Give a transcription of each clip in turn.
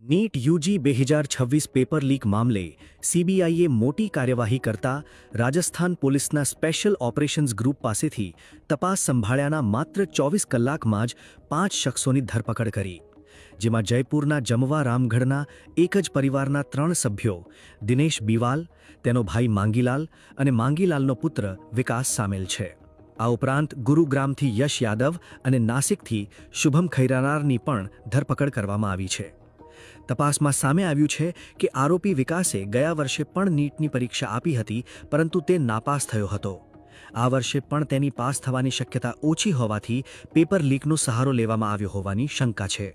NEET UG 2026 paper leak મામલે સીબીઆઈએ મોટી કાર્યવાહી કરતા રાજસ્થાન પોલીસના સ્પેશિયલ ઓપરેશન્સ ગ્રુપ પાસેથી તપાસ સંભાળ્યાના માત્ર 24 કલાકમાં જ 5 શખ્સોની ધરપકડ કરી, જેમાં જયપુરના જમવા રામગઢના એક જ પરિવારના 3 સભ્યો દિનેશ બીવાલ, તેનો ભાઈ માંગીલાલ અને માંગીલાલનો પુત્ર વિકાસ સામેલ છે. આ ઉપરાંત ગુરુગ્રામથી યશ યાદવ અને નાસિકથી શુભમ ખૈરાનારની પણ ધરપકડ કરવામાં આવી છે. તપાસમાં સામે આવ્યું છે કે આરોપી વિકાસે ગયા વર્ષે પણ નીટની પરીક્ષા આપી હતી, પરંતુ તે નાપાસ થયો હતો. આ વર્ષે પણ તેની પાસ થવાની શક્યતા ઓછી હોવાથી પેપર લીકનો સહારો લેવામાં આવ્યો હોવાની શંકા છે.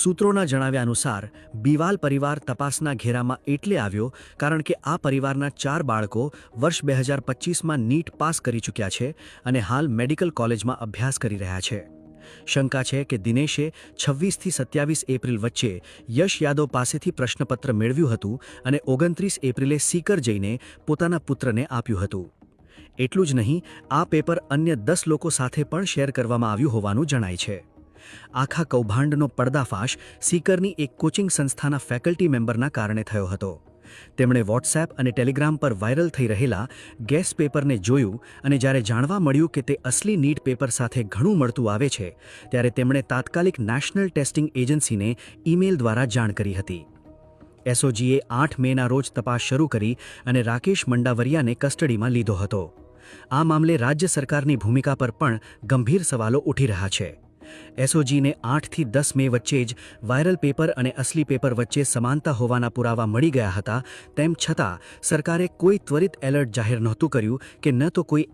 સૂત્રોના જણાવ્યા અનુસાર બીવાલ પરિવાર તપાસના ઘેરામાં એટલે આવ્યો કારણ કે આ પરિવારના 4 બાળકો વર્ષ 2025માં નીટ પાસ કરી ચૂક્યા છે અને હાલ મેડિકલ કોલેજમાં અભ્યાસ કરી રહ્યા છે. શંકા છે કે દિનેશે 26 થી 27 એપ્રિલ વચ્ચે યશ યાદવ પાસેથી પ્રશ્નપત્ર મેળવ્યું હતું અને 29 એપ્રિલે સીકર જઈને પોતાના પુત્રને આપ્યું હતું. એટલું જ નહીં, આ પેપર અન્ય 10 લોકો સાથે પણ શેર કરવામાં આવ્યું હોવાનું જણાય છે. આખા કૌભાંડનો પર્દાફાશ સીકરની એક કોચિંગ સંસ્થાના ફેકલ્ટી મેમ્બરના કારણે થયો હતો. તેમણે વોટ્સએપ અને ટેલિગ્રામ પર વાયરલ થઈ રહેલા ગેસ પેપરને જોયું અને જ્યારે જાણવા મળ્યું કે તે અસલી નીટ પેપર સાથે ઘણું મળતું આવે છે, ત્યારે તેમણે તાત્કાલિક નેશનલ ટેસ્ટિંગ એજન્સીને ઈમેલ દ્વારા જાણ કરી હતી. એસઓજીએ 8 મેના રોજ તપાસ શરૂ કરી અને રાકેશ મંડાવરિયાને કસ્ટડીમાં લીધો હતો. આ મામલે રાજ્ય સરકારની ભૂમિકા પર પણ ગંભીર સવાલો ઉઠી રહ્યા છે. એસઓજીને 8 થી 10 મે વચ્ચે જ વાયરલ પેપર અને અસલી પેપર વચ્ચે સમાનતા હોવાના પુરાવા મળી ગયા હતા, તેમ છતાં સરકારે કોઈ ત્વરિત એલર્ટ જાહેર નહોતું કર્યું કે ન તો કોઈ